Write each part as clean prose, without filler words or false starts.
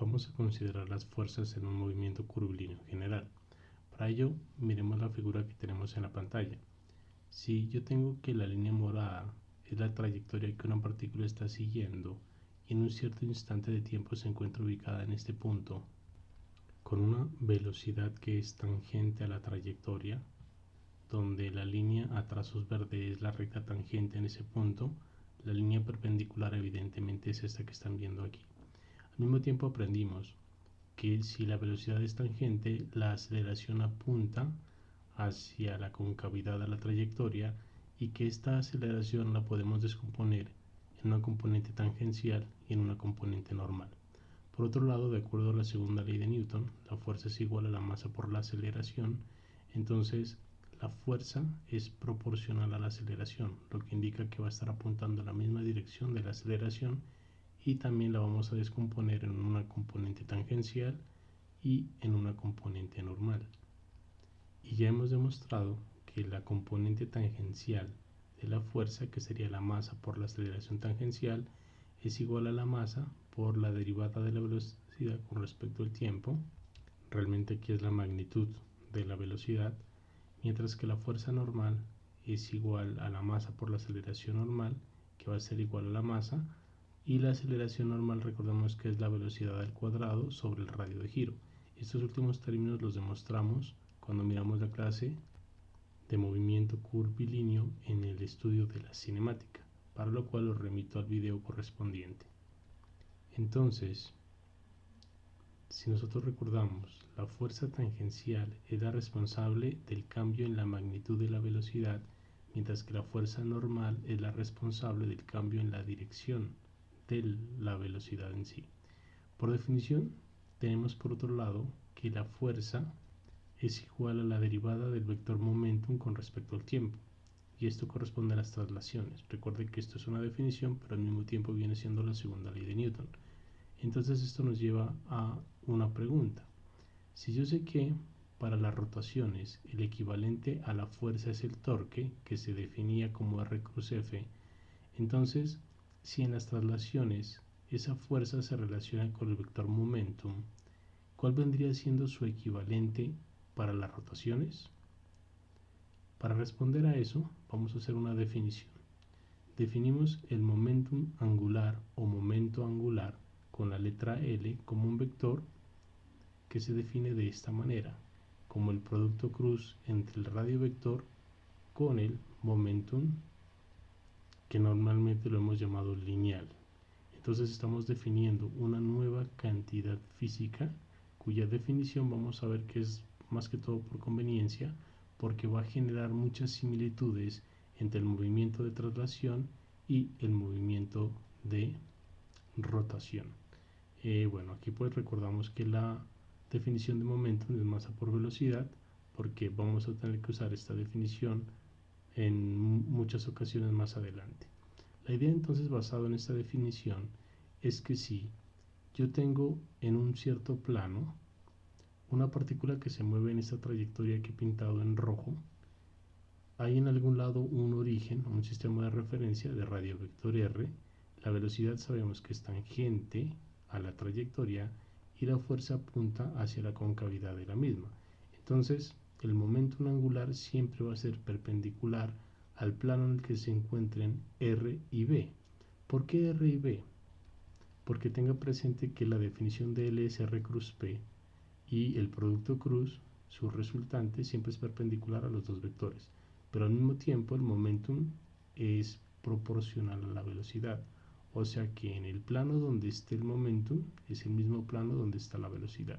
vamos a considerar las fuerzas en un movimiento curvilíneo general. Para ello, miremos la figura que tenemos en la pantalla. Si yo tengo que la línea morada es la trayectoria que una partícula está siguiendo y en un cierto instante de tiempo se encuentra ubicada en este punto, con una velocidad que es tangente a la trayectoria, donde la línea a trazos verde es la recta tangente en ese punto, la línea perpendicular evidentemente es esta que están viendo aquí. Al mismo tiempo aprendimos que si la velocidad es tangente, la aceleración apunta hacia la concavidad de la trayectoria y que esta aceleración la podemos descomponer en una componente tangencial y en una componente normal. Por otro lado, de acuerdo a la segunda ley de Newton, la fuerza es igual a la masa por la aceleración, entonces la fuerza es proporcional a la aceleración, lo que indica que va a estar apuntando en la misma dirección de la aceleración y también la vamos a descomponer en una componente tangencial y en una componente normal. Y ya hemos demostrado que la componente tangencial de la fuerza, que sería la masa por la aceleración tangencial, es igual a la masa por la derivada de la velocidad con respecto al tiempo. Realmente aquí es la magnitud de la velocidad, mientras que la fuerza normal es igual a la masa por la aceleración normal, que va a ser igual a la masa, y la aceleración normal recordemos que es la velocidad al cuadrado sobre el radio de giro. Estos últimos términos los demostramos cuando miramos la clase de movimiento curvilíneo en el estudio de la cinemática, para lo cual os remito al video correspondiente. Entonces, si nosotros recordamos, la fuerza tangencial es la responsable del cambio en la magnitud de la velocidad, mientras que la fuerza normal es la responsable del cambio en la dirección de la velocidad en sí. Por definición, tenemos por otro lado que la fuerza es igual a la derivada del vector momentum con respecto al tiempo, y esto corresponde a las traslaciones. Recuerden que esto es una definición, pero al mismo tiempo viene siendo la segunda ley de Newton. Entonces esto nos lleva a una pregunta. Si yo sé que para las rotaciones el equivalente a la fuerza es el torque, que se definía como R cruz F, entonces si en las traslaciones esa fuerza se relaciona con el vector momentum, ¿cuál vendría siendo su equivalente para las rotaciones? Para responder a eso, vamos a hacer una definición. Definimos el momentum angular o momento angular con la letra L como un vector que se define de esta manera, como el producto cruz entre el radio vector con el momentum, que normalmente lo hemos llamado lineal. Entonces estamos definiendo una nueva cantidad física cuya definición vamos a ver que es más que todo por conveniencia, porque va a generar muchas similitudes entre el movimiento de traslación y el movimiento de rotación. Bueno, aquí pues recordamos que la definición de momentum es masa por velocidad, porque vamos a tener que usar esta definición en muchas ocasiones más adelante. La idea entonces basada en esta definición es que si yo tengo en un cierto plano una partícula que se mueve en esta trayectoria que he pintado en rojo, hay en algún lado un origen, un sistema de referencia de radio vector R, la velocidad sabemos que es tangente a la trayectoria y la fuerza apunta hacia la concavidad de la misma. Entonces, el momento angular siempre va a ser perpendicular al plano en el que se encuentren R y B. ¿Por qué R y B? Porque tenga presente que la definición de L es R cruz P y el producto cruz, su resultante, siempre es perpendicular a los dos vectores, pero al mismo tiempo el momentum es proporcional a la velocidad, o sea que en el plano donde esté el momentum es el mismo plano donde está la velocidad.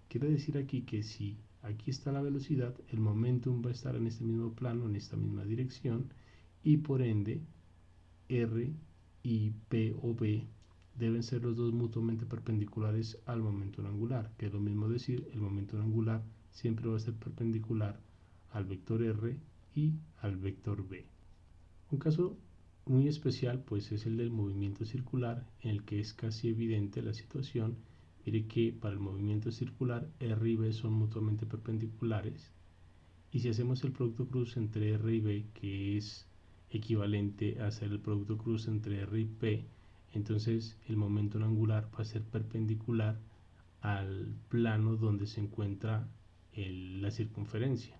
Quiere decir aquí que si aquí está la velocidad, el momentum va a estar en este mismo plano, en esta misma dirección, y por ende R y P o B deben ser los dos mutuamente perpendiculares al momento angular, que es lo mismo decir, el momento angular siempre va a ser perpendicular al vector R y al vector B. Un caso muy especial pues es el del movimiento circular, en el que es casi evidente la situación. Mire que para el movimiento circular R y B son mutuamente perpendiculares, y si hacemos el producto cruz entre R y B, que es equivalente a hacer el producto cruz entre R y P, entonces el momento angular va a ser perpendicular al plano donde se encuentra la circunferencia.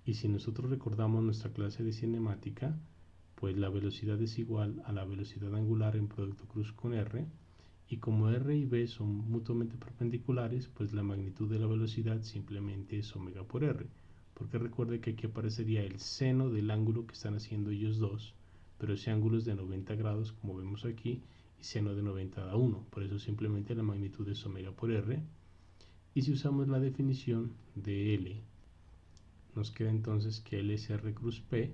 Y si nosotros recordamos nuestra clase de cinemática, pues la velocidad es igual a la velocidad angular en producto cruz con r, y como r y b son mutuamente perpendiculares, pues la magnitud de la velocidad simplemente es omega por r, porque recuerde que aquí aparecería el seno del ángulo que están haciendo ellos dos, pero ese ángulo es de 90 grados como vemos aquí, y seno de 90 da 1, por eso simplemente la magnitud es omega por r. Y si usamos la definición de L, nos queda entonces que L es R cruz P,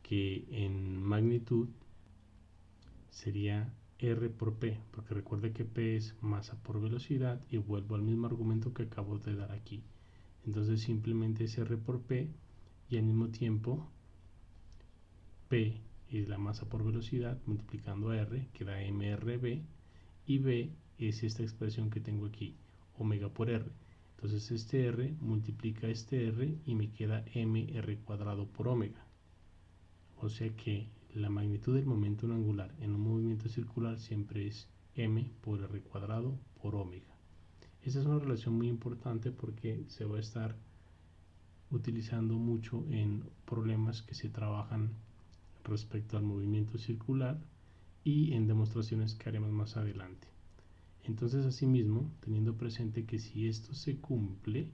que en magnitud sería R por P, porque recuerde que P es masa por velocidad, y vuelvo al mismo argumento que acabo de dar aquí. Entonces simplemente es R por P, y al mismo tiempo P es la masa por velocidad multiplicando a R, que da mRB, y B es esta expresión que tengo aquí, omega por R. Entonces este R multiplica este R y me queda mr cuadrado por omega. O sea que la magnitud del momento angular en un movimiento circular siempre es m por r cuadrado por omega. Esta es una relación muy importante porque se va a estar utilizando mucho en problemas que se trabajan respecto al movimiento circular y en demostraciones que haremos más adelante. Entonces, asimismo, teniendo presente que si esto se cumple,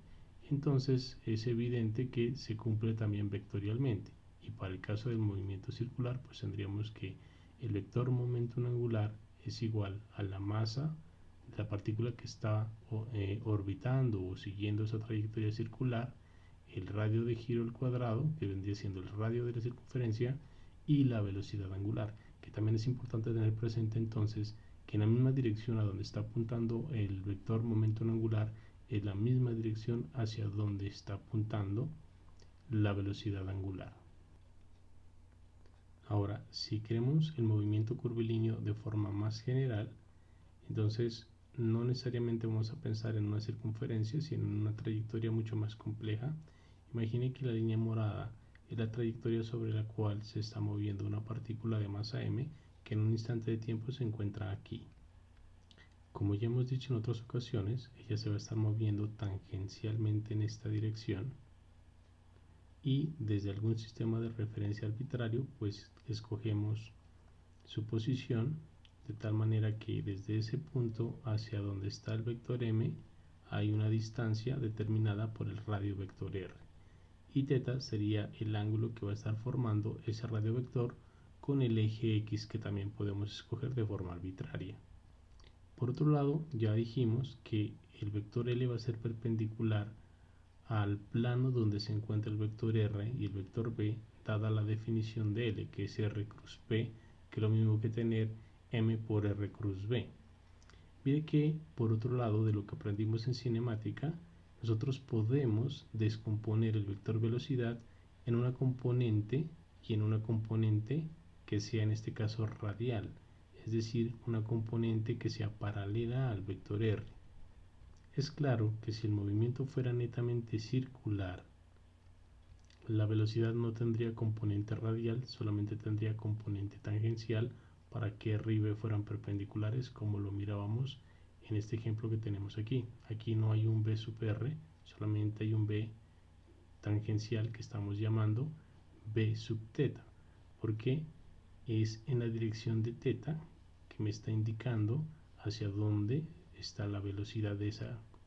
entonces es evidente que se cumple también vectorialmente. Y para el caso del movimiento circular, pues tendríamos que el vector momento angular es igual a la masa de la partícula que está orbitando o siguiendo esa trayectoria circular, el radio de giro al cuadrado, que vendría siendo el radio de la circunferencia, y la velocidad angular, que también es importante tener presente entonces que en la misma dirección a donde está apuntando el vector momento angular es la misma dirección hacia donde está apuntando la velocidad angular. Ahora, si queremos el movimiento curvilíneo de forma más general, entonces no necesariamente vamos a pensar en una circunferencia, sino en una trayectoria mucho más compleja. Imagine que la línea morada es la trayectoria sobre la cual se está moviendo una partícula de masa m que en un instante de tiempo se encuentra aquí. Como ya hemos dicho en otras ocasiones, ella se va a estar moviendo tangencialmente en esta dirección, y desde algún sistema de referencia arbitrario pues escogemos su posición de tal manera que desde ese punto hacia donde está el vector m hay una distancia determinada por el radio vector r, y θ sería el ángulo que va a estar formando ese radio vector con el eje x, que también podemos escoger de forma arbitraria. Por otro lado, ya dijimos que el vector L va a ser perpendicular al plano donde se encuentra el vector R y el vector B, dada la definición de L, que es R cruz P, que es lo mismo que tener M por R cruz B. Mire que, por otro lado, de lo que aprendimos en cinemática, nosotros podemos descomponer el vector velocidad en una componente y en una componente que sea en este caso radial, es decir, una componente que sea paralela al vector r. Es claro que si el movimiento fuera netamente circular, la velocidad no tendría componente radial, solamente tendría componente tangencial para que r y b fueran perpendiculares, como lo mirábamos en este ejemplo que tenemos aquí. Aquí no hay un b sub r, solamente hay un b tangencial que estamos llamando b sub θ, porque es en la dirección de θ que me está indicando hacia dónde está la velocidad de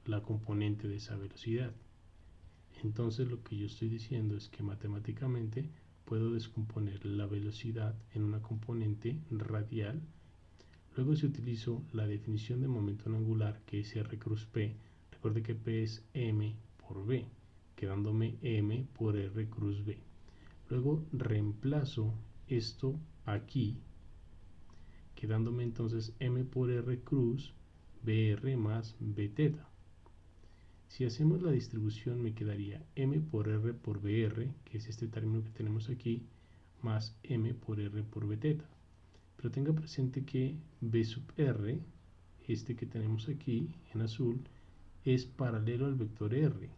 la componente de esa velocidad. Entonces lo que yo estoy diciendo es que matemáticamente puedo descomponer la velocidad en una componente radial. Luego, si utilizo la definición de momento angular, que es r cruz p, recuerde que p es m por b, quedándome m por r cruz b. Luego reemplazo esto aquí, quedándome entonces m por r cruz br más bθ. Si hacemos la distribución me quedaría m por r por br, que es este término que tenemos aquí, más m por r por bθ. Pero tenga presente que b sub r, este que tenemos aquí en azul, es paralelo al vector r.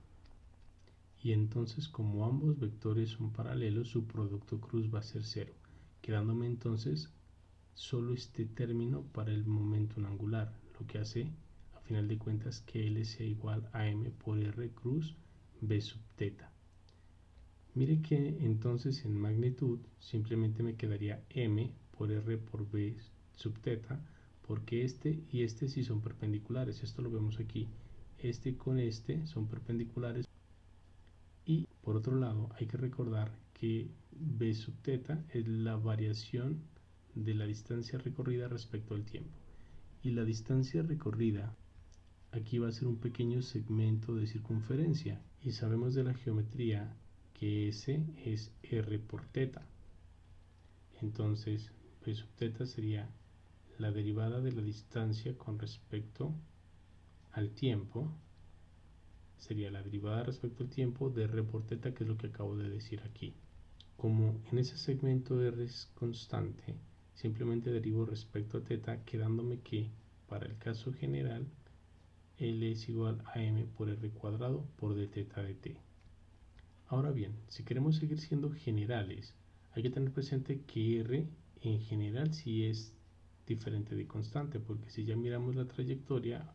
Y entonces, como ambos vectores son paralelos, su producto cruz va a ser 0, quedándome entonces solo este término para el momento angular, lo que hace a final de cuentas que L sea igual a M por R cruz B sub teta. Mire que entonces en magnitud simplemente me quedaría M por R por B sub teta, porque este y este sí son perpendiculares. Esto lo vemos aquí. Este con este son perpendiculares. Y por otro lado hay que recordar que B sub teta es la variación de la distancia recorrida respecto al tiempo. Y la distancia recorrida aquí va a ser un pequeño segmento de circunferencia. Y sabemos de la geometría que S es R por teta. Entonces, B sub teta sería la derivada de la distancia con respecto al tiempo. Sería la derivada respecto al tiempo de R por teta, que es lo que acabo de decir aquí. Como en ese segmento R es constante, simplemente derivo respecto a teta, quedándome que para el caso general L es igual a M por R cuadrado por d teta de t. Ahora bien, si queremos seguir siendo generales, hay que tener presente que R en general sí es diferente de constante, porque si ya miramos la trayectoria,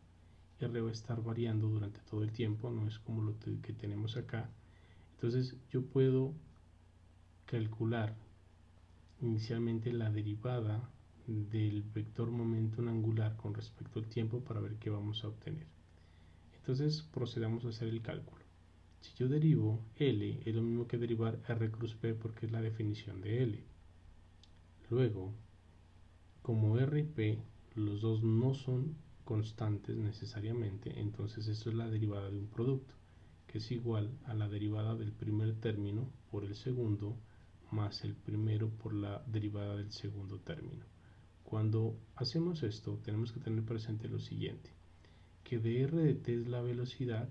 R va a estar variando durante todo el tiempo, no es como lo que tenemos acá. Entonces yo puedo calcular inicialmente la derivada del vector momento angular con respecto al tiempo para ver qué vamos a obtener. Entonces procedamos a hacer el cálculo. Si yo derivo L, es lo mismo que derivar R cruz P porque es la definición de L. Luego, como R y P, los dos no son constantes necesariamente, entonces esto es la derivada de un producto, que es igual a la derivada del primer término por el segundo, más el primero por la derivada del segundo término. Cuando hacemos esto, tenemos que tener presente lo siguiente, que de R de t es la velocidad,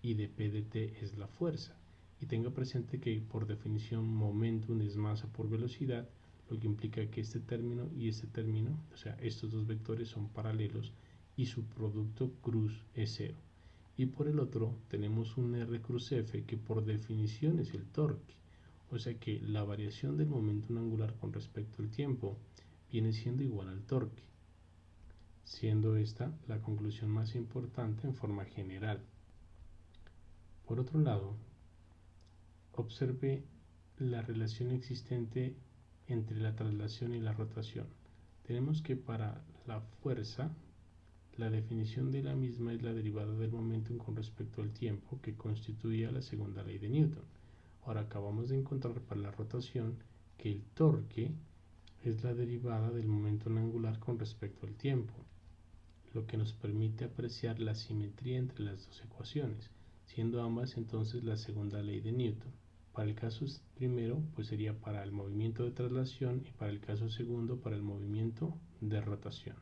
y de P de t es la fuerza. Y tenga presente que por definición momentum es masa por velocidad, lo que implica que este término y este término, o sea, estos dos vectores son paralelos y su producto cruz es cero. Y por el otro tenemos un R cruz F que por definición es el torque. O sea que la variación del momento angular con respecto al tiempo viene siendo igual al torque, siendo esta la conclusión más importante en forma general. Por otro lado, observe la relación existente entre la traslación y la rotación. Tenemos que para la fuerza, la definición de la misma es la derivada del momentum con respecto al tiempo, que constituía la segunda ley de Newton. Ahora acabamos de encontrar para la rotación que el torque es la derivada del momento angular con respecto al tiempo, lo que nos permite apreciar la simetría entre las dos ecuaciones, siendo ambas entonces la segunda ley de Newton. Para el caso primero, pues sería para el movimiento de traslación y para el caso segundo para el movimiento de rotación.